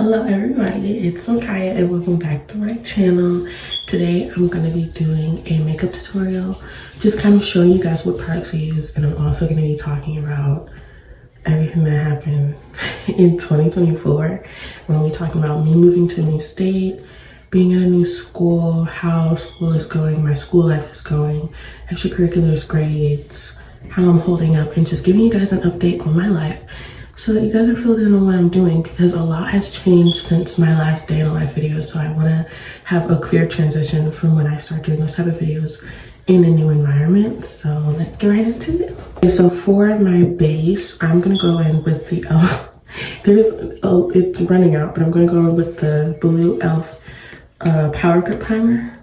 Hello everybody, it's Makyah and welcome back to my channel. Today I'm going to be doing a makeup tutorial, just kind of showing you guys what products I use, and I'm also going to be talking about everything that happened in 2024. When we're talking about me moving to a new state, being at a new school, how school is going, my school life is going, extracurriculars, grades, how I'm holding up, and just giving you guys an update on my life, so that you guys are filled in on what I'm doing, because a lot has changed since my last day in a live video. So I want to have a clear transition from when I start doing those type of videos in a new environment. So let's get right into it. Okay, so for my base, I'm going to go in with the e.l.f. It's running out, but I'm going to go in with the blue e.l.f. Power Grip Primer.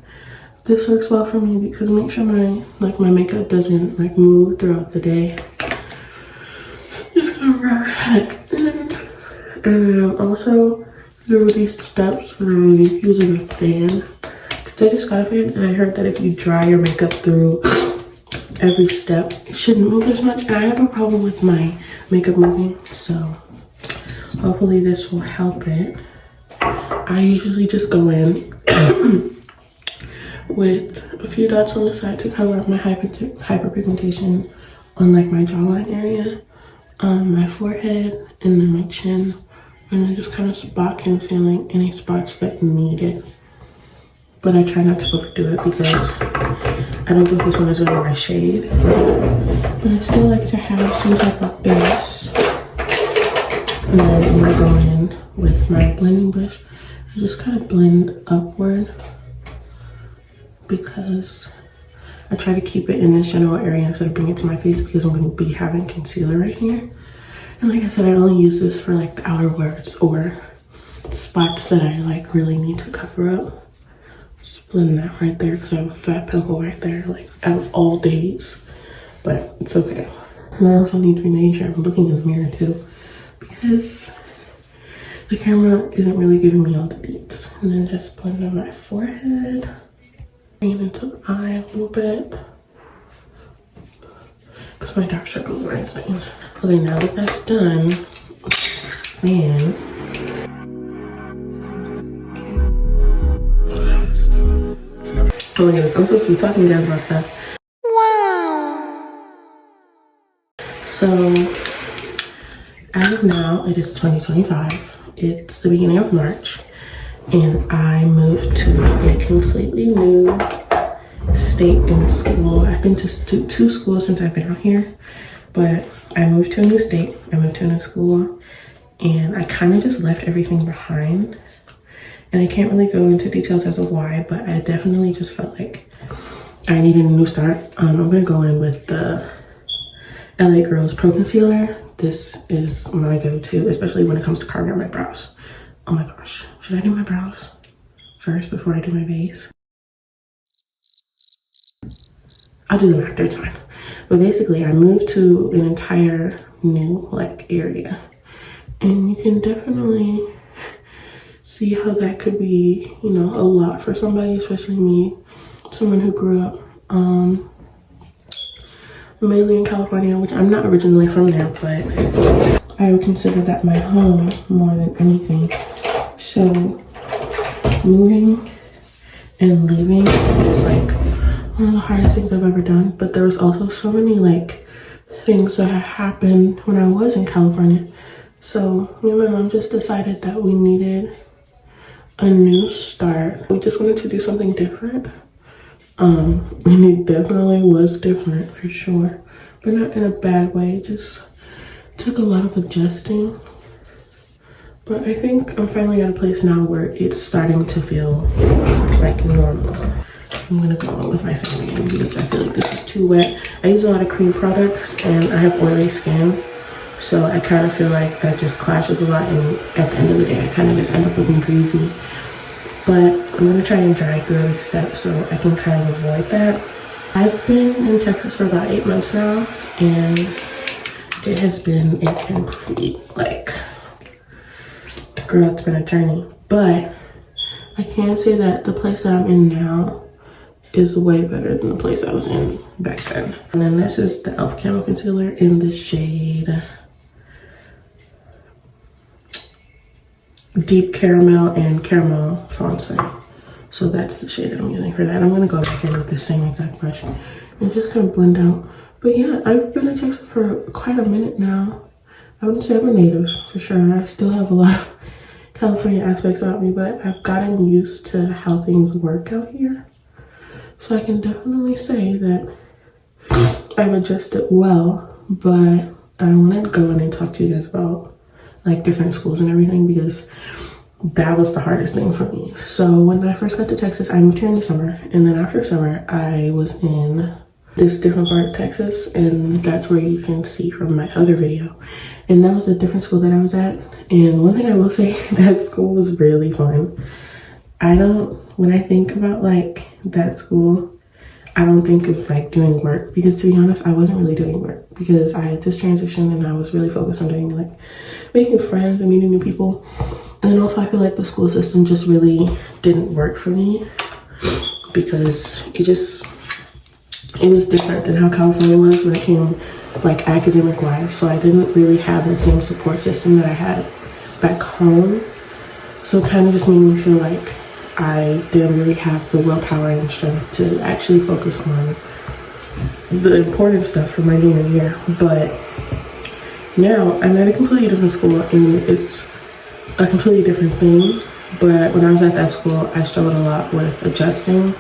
This works well for me because it makes sure my makeup doesn't move throughout the day. And also through these steps when I'm using a fan, because I just got a fan and I heard that if you dry your makeup through every step, it shouldn't move as much, and I have a problem with my makeup moving, so hopefully this will help it. I usually just go in with a few dots on the side to cover up my hyperpigmentation on my jawline area, my forehead, and then my chin, and then just kind of spot concealing any spots that need it. But I try not to overdo it because I don't think this one is really my shade. But I still like to have some type of base. And then I'm gonna go in with my blending brush and just kind of blend upward, because I try to keep it in this general area instead of bring it to my face, because I'm going to be having concealer right here. And like I said, I only use this for the outer words or spots that I really need to cover up. Just blend that right there because I have a fat pimple right there, out of all days. But it's okay. And I also need to be making sure I'm looking in the mirror too, because the camera isn't really giving me all the beats. And then just blend on my forehead. Into the eye a little bit, because my dark circles are insane. Okay, now that that's done, fan. Oh my goodness, I'm supposed to be talking to you guys about stuff. Wow. So, as of now, it is 2025. It's the beginning of March. And I moved to a completely new state in school. I've been to two schools since I've been out here, but I moved to a new state, I moved to a new school, and I kind of just left everything behind. And I can't really go into details as to why, but I definitely just felt like I needed a new start. I'm gonna go in with the LA Girls Pro Concealer. This is my go-to, especially when it comes to carving out my brows. Oh my gosh, should I do my brows first before I do my base? I'll do them after, it's fine. But basically, I moved to an entire new area, and you can definitely see how that could be, a lot for somebody, especially me, someone who grew up mainly in California, which I'm not originally from there, but I would consider that my home more than anything. So moving and leaving was one of the hardest things I've ever done, but there was also so many things that had happened when I was in California. So me and my mom just decided that we needed a new start. We just wanted to do something different. And it definitely was different for sure, but not in a bad way. It just took a lot of adjusting. But I think I'm finally at a place now where it's starting to feel like normal. I'm gonna go on with my fan again because I feel like this is too wet. I use a lot of cream products and I have oily skin, so I kind of feel like that just clashes a lot, and at the end of the day I kind of just end up looking greasy. But I'm gonna try and dry through every step so I can kind of avoid that. I've been in Texas for about 8 months now, and it has been a complete girl, it's been a journey. But I can say that the place that I'm in now is way better than the place I was in back then. And then this is the e.l.f. Camo Concealer in the shade deep caramel and caramel foncé. So that's the shade that I'm using for that. I'm gonna go back in with the same exact brush and just kind of blend out. But yeah, I've been in Texas for quite a minute now. I wouldn't say I'm a native for sure. I still have a lot of California aspects about me, but I've gotten used to how things work out here. So I can definitely say that I've adjusted well, but I wanted to go in and talk to you guys about like different schools and everything because that was the hardest thing for me. So when I first got to Texas, I moved here in the summer, and then after summer, I was in this different part of Texas, and that's where you can see from my other video. And that was a different school that I was at. And one thing I will say, that school was really fun. When I think about like that school, I don't think of like doing work, because to be honest, I wasn't really doing work because I had just transitioned and I was really focused on doing like making friends and meeting new people. And then also I feel like the school system just really didn't work for me because it was different than how California was when it came like academic wise. So I didn't really have the same support system that I had back home. So it kind of just made me feel like I didn't really have the willpower and strength to actually focus on the important stuff for my junior year. But now I'm at a completely different school and it's a completely different thing. But when I was at that school, I struggled a lot with adjusting.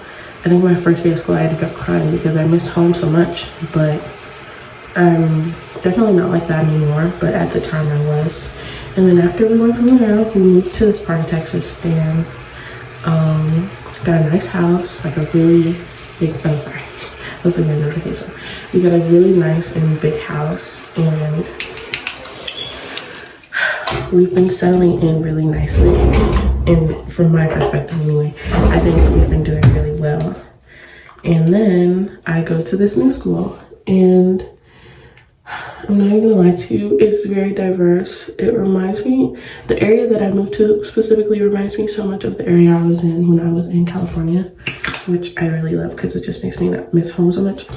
I think my first day of school, I ended up crying because I missed home so much. But I'm definitely not like that anymore. But at the time I was. And then after we went from there, we moved to this part of Texas and got a nice house, like a really big, I'm sorry, that's a good notification. We got a really nice and big house, and we've been settling in really nicely. And from my perspective anyway, I think we've been doing really well. And then I go to this new school, and I'm not even gonna lie to you, it's very diverse. It reminds me, the area that I moved to specifically reminds me so much of the area I was in when I was in California, which I really love because it just makes me not miss home so much.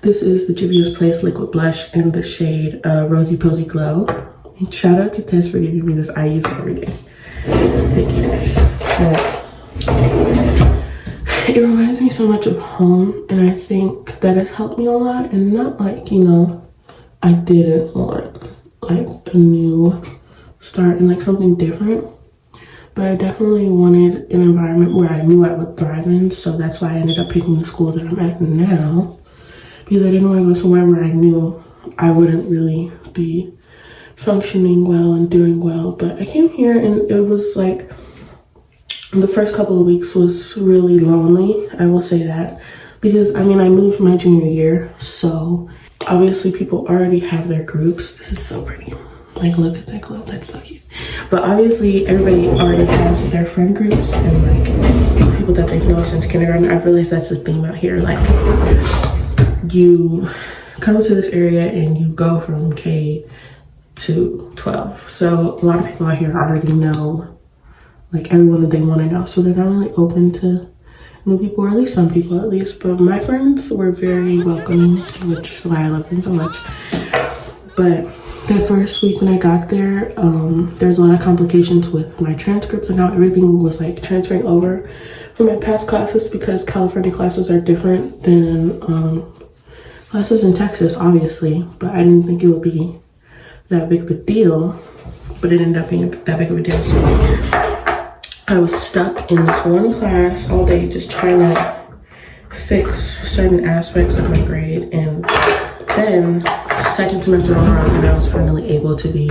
This is the Juvia's Place Liquid Blush in the shade Rosy Posy Glow. Shout out to Tess for giving me this. I use it every day. Thank you, Tess. It reminds me so much of home, and I think that has helped me a lot. And not like, I didn't want like a new start and like something different, but I definitely wanted an environment where I knew I would thrive in. So that's why I ended up picking the school that I'm at now, because I didn't want to go somewhere where I knew I wouldn't really be functioning well and doing well. But I came here and it was like the first couple of weeks was really lonely, I will say that, because I moved my junior year, so obviously people already have their groups. This is so pretty. Like, look at that glow. That's so cute. But obviously everybody already has their friend groups and like people that they've known since kindergarten. I've realized that's the theme out here. Like, you come to this area and you go from K to 12. So a lot of people out here already know like everyone that they want to know. So they're not really open to new people, or at least some people at least. But my friends were very welcoming, which is why I love them so much. But the first week when I got there, there's a lot of complications with my transcripts and how everything was like transferring over from my past classes, because California classes are different than classes in Texas, obviously. But I didn't think it would be that big of a deal, but it ended up being that big of a deal. So I was stuck in this one class all day just trying to fix certain aspects of my grade. And then second semester rolled around and I was finally able to be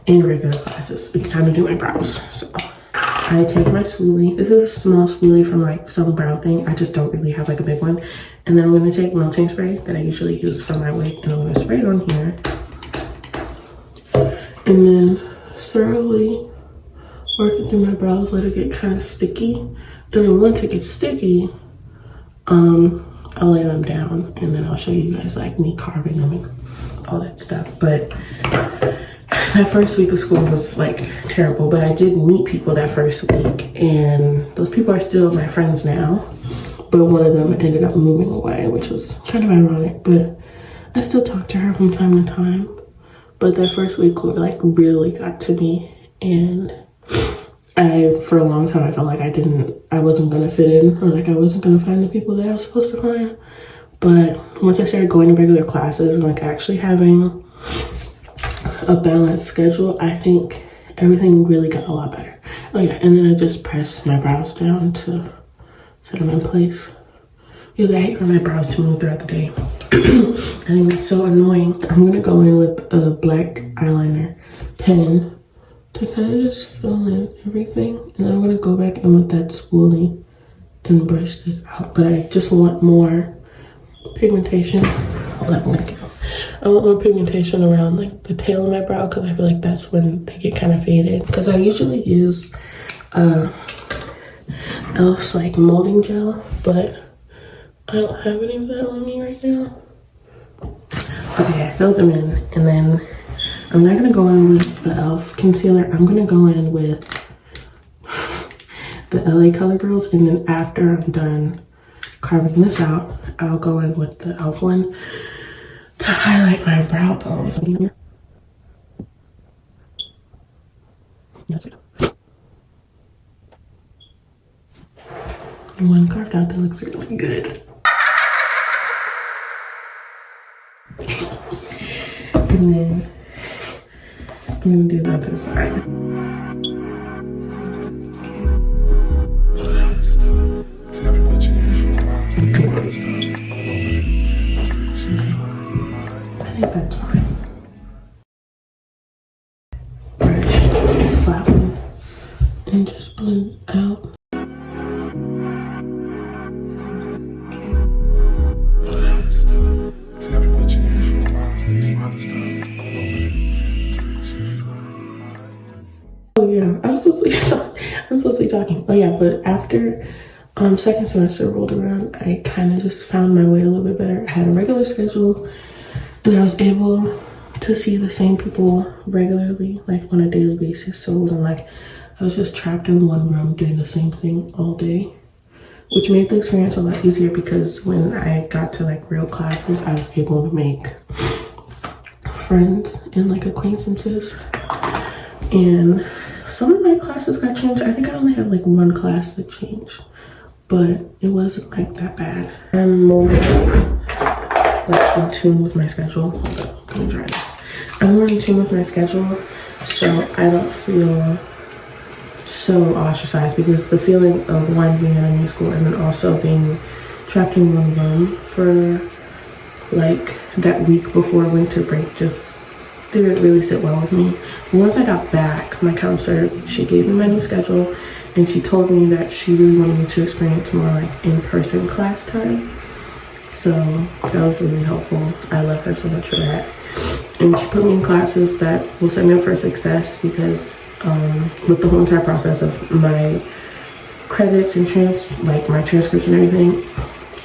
in regular classes. It's time to do my brows. So I take my spoolie. This is a small spoolie from like some brow thing. I just don't really have like a big one. And then I'm going to take melting spray that I usually use for my wig, and I'm going to spray it on here. And then thoroughly working through my brows, let it get kind of sticky. And then once it gets sticky, I'll lay them down, and then I'll show you guys like me carving them and all that stuff. But that first week of school was like terrible, but I did meet people that first week, and those people are still my friends now. But one of them ended up moving away, which was kind of ironic, but I still talk to her from time to time. But that first week like really got to me, and for a long time, I felt like I wasn't gonna fit in, or like I wasn't gonna find the people that I was supposed to find. But once I started going to regular classes and like actually having a balanced schedule, I think everything really got a lot better. Oh yeah, and then I just press my brows down to set them in place. Because I hate for my brows to move throughout the day. I think that's so annoying. I'm gonna go in with a black eyeliner pen to kind of just fill in everything. And then I'm gonna go back in with that spoolie and brush this out. But I just want more pigmentation. Hold on, I'm gonna get I want more pigmentation around like the tail of my brow, because I feel like that's when they get kind of faded. Because I usually use Elf's like molding gel, but I don't have any of that on me right now. Okay, I filled them in, and then I'm not gonna go in with the Elf concealer. I'm gonna go in with the LA Color Girls, and then after I'm done carving this out, I'll go in with the Elf one to highlight my brow bone. One carved out that looks really good. And then I'm gonna do the other side. I think that's fine. Brush this flat one and just blend out. Oh yeah, I'm supposed to be talking. Oh yeah, but after second semester rolled around, I kind of just found my way a little bit better. I had a regular schedule, and I was able to see the same people regularly, like on a daily basis. So it wasn't like I was just trapped in one room doing the same thing all day, which made the experience a lot easier, because when I got to like real classes, I was able to make friends and like acquaintances. And some of my classes got changed. I think I only had like one class that changed, but it wasn't like that bad. I'm more like in tune with my schedule. Hold on, I'm gonna try this. I'm more in tune with my schedule, so I don't feel so ostracized, because the feeling of one, being in a new school, and then also being trapped in one room for like that week before winter break just didn't really sit well with me. Once I got back, my counselor, she gave me my new schedule, and she told me that she really wanted me to experience more like in-person class time. So that was really helpful. I love her so much for that. And she put me in classes that will set me up for success, because with the whole entire process of my credits and my transcripts and everything,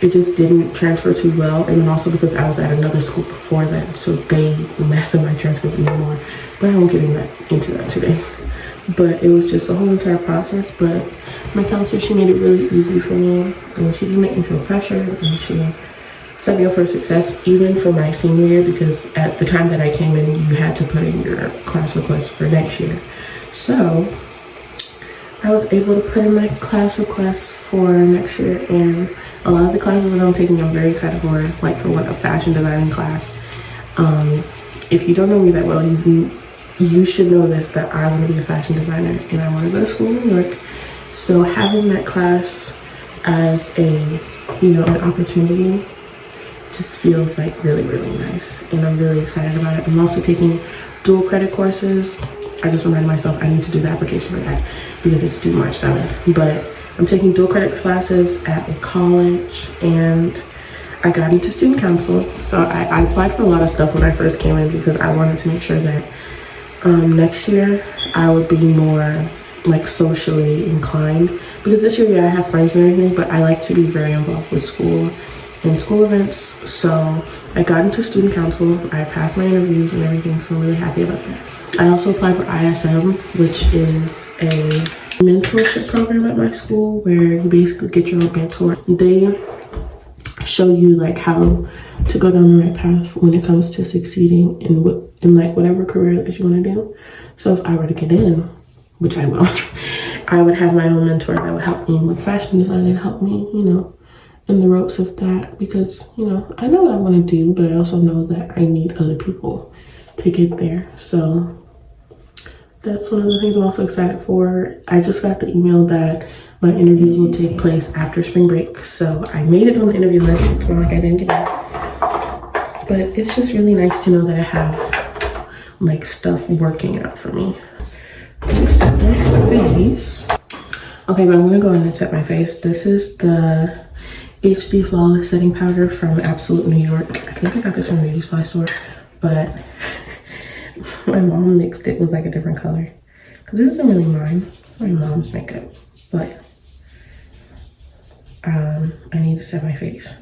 it just didn't transfer too well. And then also because I was at another school before that, so they messed up my transcript even more. But I won't get into that today. But it was just a whole entire process. But my counselor, she made it really easy for me, and she didn't make me feel pressured, and she set me up for success even for my senior year, because at the time that I came in, you had to put in your class request for next year. So I was able to put in my class requests for next year, and a lot of the classes that I'm taking, I'm very excited for. Like for one, a fashion designing class. If you don't know me that well, you should know this, that I want to be a fashion designer, and I want to go to school in New York. So having that class as an opportunity just feels like really, really nice, and I'm really excited about it. I'm also taking dual credit courses. I just reminded myself I need to do the application for that because it's due March 7th. But I'm taking dual credit classes at a college, and I got into student council. So I applied for a lot of stuff when I first came in, because I wanted to make sure that next year I would be more like socially inclined, because this year, I have friends and everything, but I like to be very involved with school and school events. So I got into student council. I passed my interviews and everything, so I'm really happy about that. I also applied for ISM, which is a mentorship program at my school, where you basically get your own mentor. They show you like how to go down the right path when it comes to succeeding in like whatever career that you want to do. So if I were to get in, which I will, I would have my own mentor that would help me with fashion design and help me, you know, in the ropes of that, because, you know, I know what I want to do, but I also know that I need other people to get there. So that's one of the things I'm also excited for. I just got the email that my interviews will take place after spring break. So I made it on the interview list. It's not like I didn't get it. But it's just really nice to know that I have like stuff working out for me. Set my face. Okay, but I'm gonna go ahead and set my face. This is the HD Flawless Setting Powder from Absolute New York. I think I got this from a beauty supply store, but my mom mixed it with like a different color because this isn't really mine. It's my mom's makeup, but I need to set my face.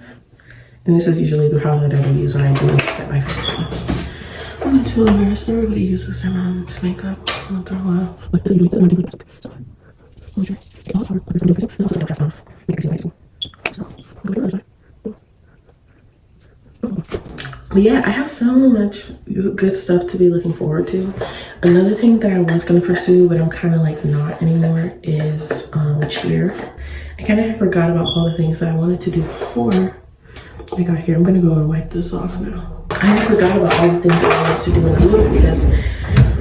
And this is usually the powder that I use when I do set my face. So I'm not too embarrassed. Everybody uses their mom's makeup once in a while. But yeah, I have so much good stuff to be looking forward to. Another thing that I was going to pursue, but I'm kind of like not anymore, is cheer. I kind of forgot about all the things that I wanted to do before I got here. I'm going to go and wipe this off now. I forgot about all the things that I wanted to do in the move because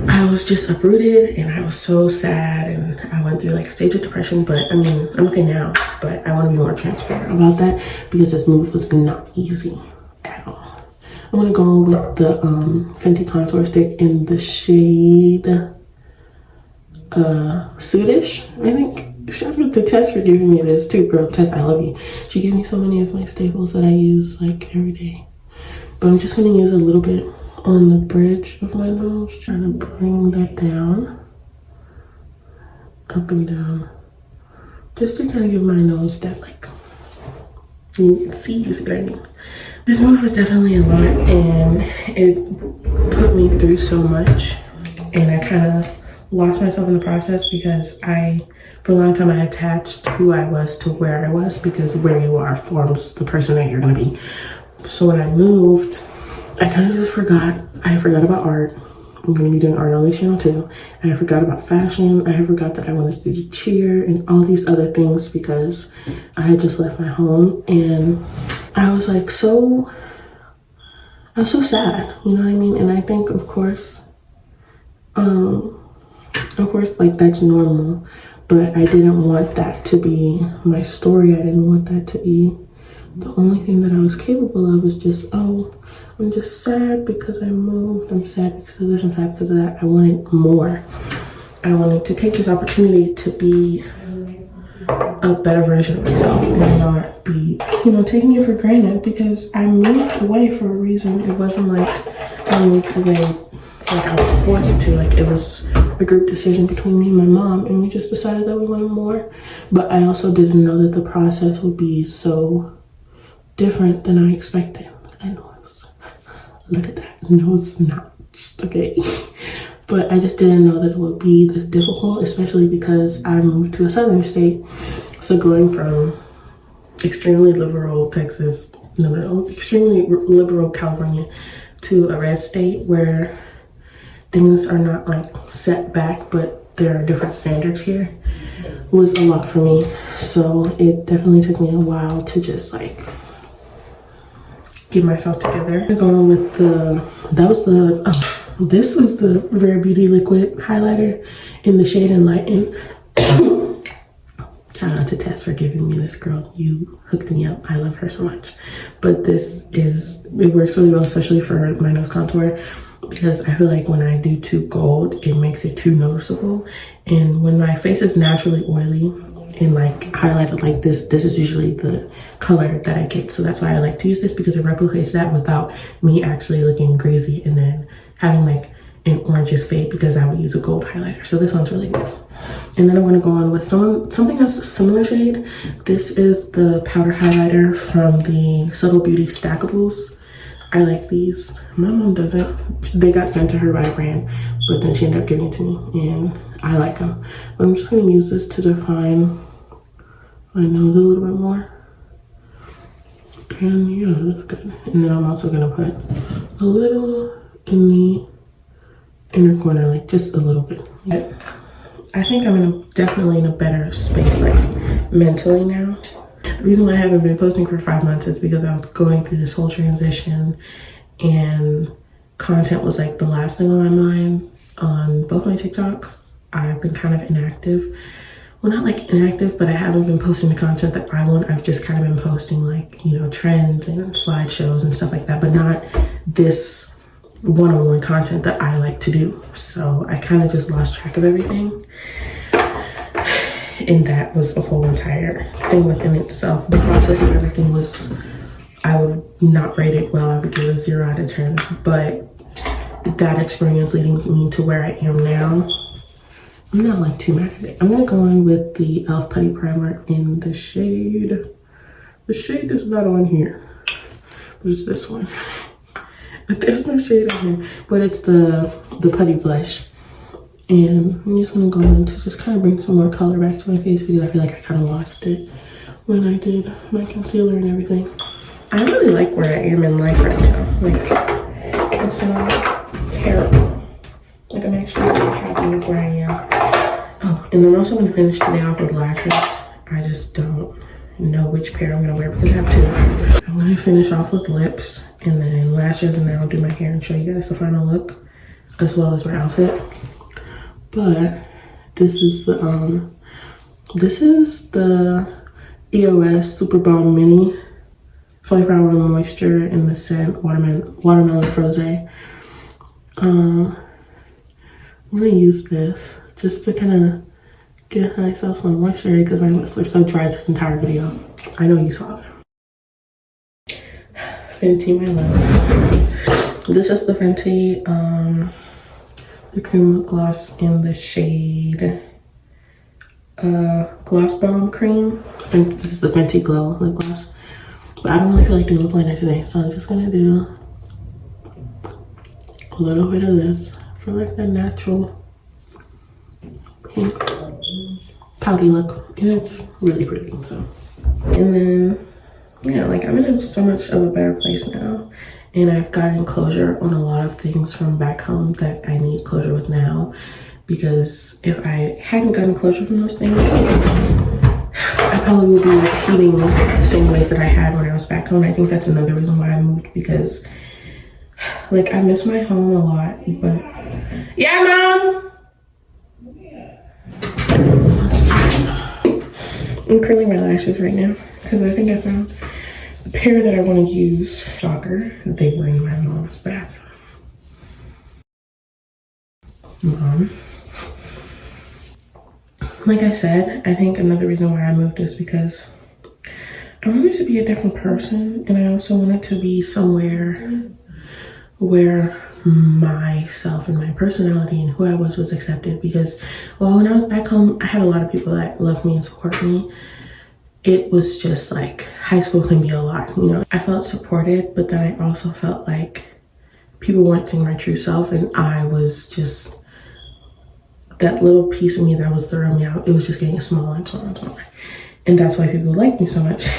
I was just uprooted and I was so sad and I went through like a stage of depression. But I mean, I'm okay now, but I want to be more transparent about that because this move was not easy at all. I'm gonna go with the Fenty contour stick in the shade Suitish, I think. Shout out to Tess for giving me this too, girl. Tess, I love you. She gave me so many of my staples that I use like every day. But I'm just gonna use a little bit on the bridge of my nose, trying to bring that down, up and down, just to kind of give my nose that like, you see what I mean. This move was definitely a lot and it put me through so much, and I kind of lost myself in the process because for a long time I attached who I was to where I was, because where you are forms the person that you're going to be. So when I moved, I kind of just forgot. I forgot about art. I'm going to be doing art on this channel too. I forgot about fashion. I forgot that I wanted to do cheer and all these other things because I had just left my home, and I was like so sad, you know what I mean? And I think of course like that's normal, but I didn't want that to be my story. I didn't want that to be the only thing that I was capable of. Was just, oh, I'm just sad because I moved. I'm sad because of this. I'm sad because of that. I wanted more. I wanted to take this opportunity to be a better version of myself and not be, you know, taking it for granted, because I moved away for a reason. It wasn't like I moved away like I was forced to. Like, it was a group decision between me and my mom, and we just decided that we wanted more. But I also didn't know that the process would be so different than I expected. I know it's, look at that nose notch, okay? But I just didn't know that it would be this difficult, especially because I moved to a southern state. So going from extremely liberal Texas, extremely liberal California to a red state where things are not like set back, but there are different standards here, was a lot for me. So it definitely took me a while to just like get myself together. Going with this was the Rare Beauty Liquid Highlighter in the shade Enlighten. Shout out to Tess for giving me this, girl. You hooked me up. I love her so much. But it works really well, especially for my nose contour, because I feel like when I do too gold, it makes it too noticeable. And when my face is naturally oily and like highlighted like this is usually the color that I get. So that's why I like to use this, because it replicates that without me actually looking greasy and then having like an oranges fade, because I would use a gold highlighter. So this one's really good. And then I'm going to go on with something else, similar shade. This is the powder highlighter from the Subtle Beauty Stackables. I like these. My mom doesn't. They got sent to her by a brand, but then she ended up giving it to me, and I like them. But I'm just going to use this to define my nose a little bit more. And yeah, that's good. And then I'm also going to put a little in the inner corner, like just a little bit. I think I'm definitely in a better space, like mentally now. The reason why I haven't been posting for 5 months is because I was going through this whole transition, and content was like the last thing on my mind on both my TikToks. I've been kind of inactive. Well, not like inactive, but I haven't been posting the content that I want. I've just kind of been posting like, you know, trends and slideshows and stuff like that, but not this one-on-one content that I like to do. So I kind of just lost track of everything. And that was a whole entire thing within itself. The process of everything was, I would not rate it well. I would give it a 0 out of 10. But that experience leading me to where I am now, I'm not like too mad at it. I'm gonna go in with the e.l.f. Putty Primer in the shade. The shade is not on here, but it's this one. But there's no shade on here. But it's the Putty Blush. And I'm just gonna go in to just kind of bring some more color back to my face because I feel like I kind of lost it when I did my concealer and everything. I really like where I am in life right now. Like, it's not terrible. Like, I'm actually really happy with where I am. Oh, and I'm also gonna finish today off with lashes. I just don't know which pair I'm gonna wear because I have two. I'm gonna finish off with lips and then lashes, and then I'll do my hair and show you guys the final look as well as my outfit. But this is the EOS Super Balm Mini 24-hour moisture in the scent watermelon froze. I'm gonna use this just to kind of get myself some moisture because my lips were so dry this entire video. I know you saw that. Fenty, my love. This is the Fenty the cream lip gloss in the shade Gloss Bomb Cream. And this is the Fenty Glow lip gloss. But I don't really feel like doing lip liner today, so I'm just gonna do a little bit of this for like the natural pink pouty look. And it's really pretty, so. And then, yeah, like I'm in so much of a better place now. And I've gotten closure on a lot of things from back home that I need closure with now. Because if I hadn't gotten closure from those things, I probably would be repeating the same ways that I had when I was back home. I think that's another reason why I moved, because like I miss my home a lot, but yeah, Mom! I'm curling my lashes right now because I think I found the pair that I want to use. Shocker, they were in my mom's bathroom. Mom. Like I said, I think another reason why I moved is because I wanted to be a different person, and I also wanted to be somewhere where myself and my personality and who I was accepted. Because, well, when I was back home, I had a lot of people that loved me and support me. It was just like high school can be a lot, you know. I felt supported, but then I also felt like people weren't seeing my true self, and I was just, that little piece of me that was throwing me out, it was just getting smaller and smaller and smaller. And that's why people liked me so much.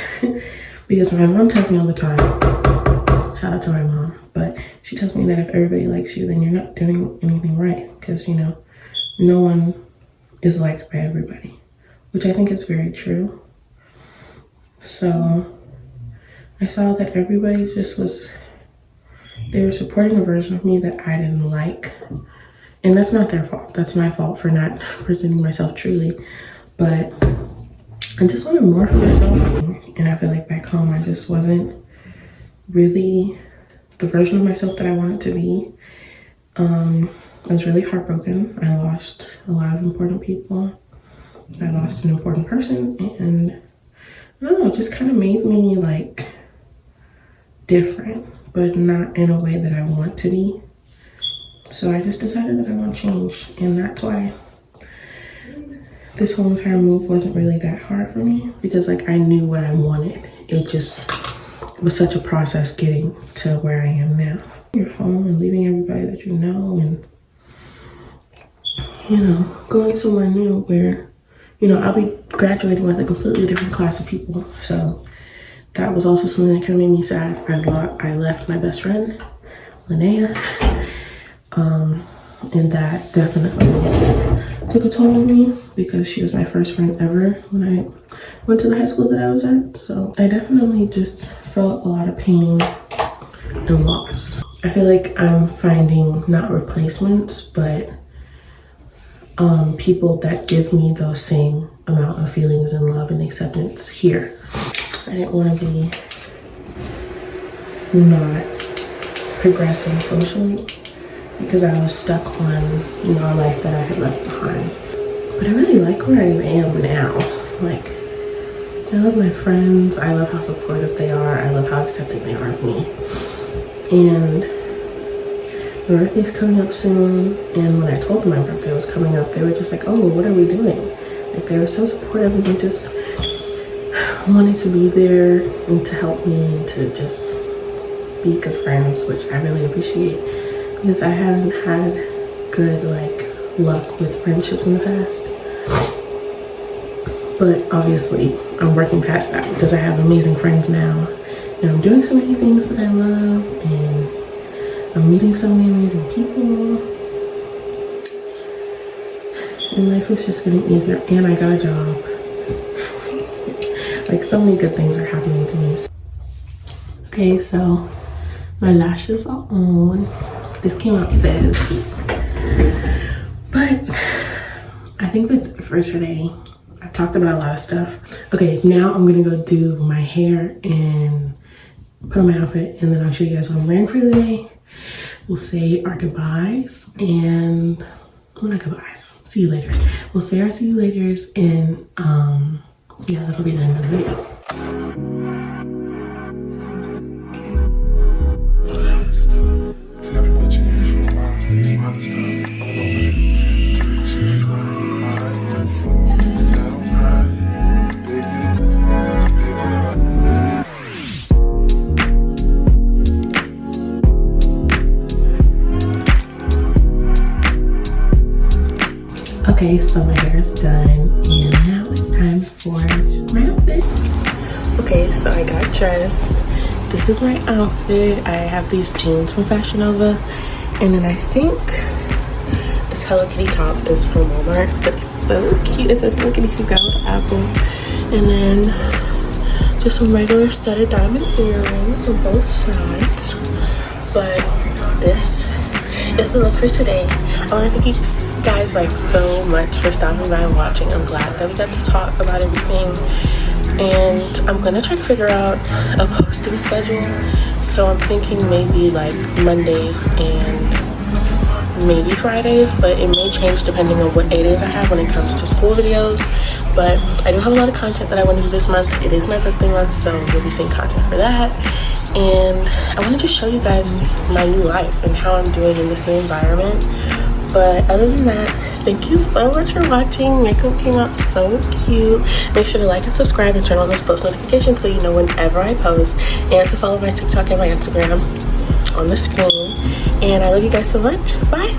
Because my mom tells me all the time, shout out to my mom, but she tells me that if everybody likes you, then you're not doing anything right. Because, you know, no one is liked by everybody, which I think is very true. So I saw that everybody just was, they were supporting a version of me that I didn't like. And that's not their fault. That's my fault for not presenting myself truly. But I just wanted more for myself. And I feel like back home, I just wasn't really the version of myself that I wanted to be. I was really heartbroken. I lost a lot of important people. I lost an important person. And I don't know, it just kind of made me like different, but not in a way that I want to be. So I just decided that I want to change, and that's why this whole entire move wasn't really that hard for me, because like I knew what I wanted. It just was such a process getting to where I am now. You're home and leaving everybody that you know, and you know, going somewhere new where, you know, I'll be graduating with a completely different class of people. So that was also something that kind of made me sad. I left my best friend, Makyah'Moneah. And that definitely took a toll on me because she was my first friend ever when I went to the high school that I was at. So I definitely just felt a lot of pain and loss. I feel like I'm finding not replacements, but people that give me those same amount of feelings and love and acceptance here. I didn't want to be not progressing socially because I was stuck on, you know, a life that I had left behind. But I really like where I am now. Like, I love my friends. I love how supportive they are. I love how accepting they are of me. And my birthday's coming up soon. And when I told them my birthday was coming up, they were just like, oh, what are we doing? Like, they were so supportive and they just wanted to be there and to help me and to just be good friends, which I really appreciate because I haven't had good luck with friendships in the past. But obviously I'm working past that because I have amazing friends now and I'm doing so many things that I love and I'm meeting so many amazing people and life is just getting easier and I got a job. Like, so many good things are happening to me. Okay, so my lashes are on. This came out so cute. But I think that's it for today. I talked about a lot of stuff. Okay, now I'm gonna go do my hair and put on my outfit and then I'll show you guys what I'm wearing for the day. We'll say our goodbyes and, well, not goodbyes. See you later. We'll say our see you laters and yeah, that'll be the end of the video. Okay, so my hair is done and now it's time for my outfit. Okay, so I got dressed. This is my outfit. I have these jeans from Fashion Nova and then I think this Hello Kitty top is from Walmart, but it's so cute. It says Hello Kitty, she's got a little apple. And then just some regular studded diamond earrings on both sides. But this is the look for today. I want to thank you guys so much for stopping by and watching. I'm glad that we got to talk about everything. And I'm gonna try to figure out a posting schedule. So I'm thinking maybe Mondays and maybe Fridays, but it may change depending on what days I have when it comes to school videos. But I do have a lot of content that I want to do this month. It is my birthday month, so you'll be seeing content for that. And I want to just show you guys my new life and how I'm doing in this new environment. But other than that, thank you so much for watching. Makeup came out so cute. Make sure to like and subscribe and turn on those post notifications so you know whenever I post, and to follow my TikTok and my Instagram on the screen. And I love you guys so much. Bye.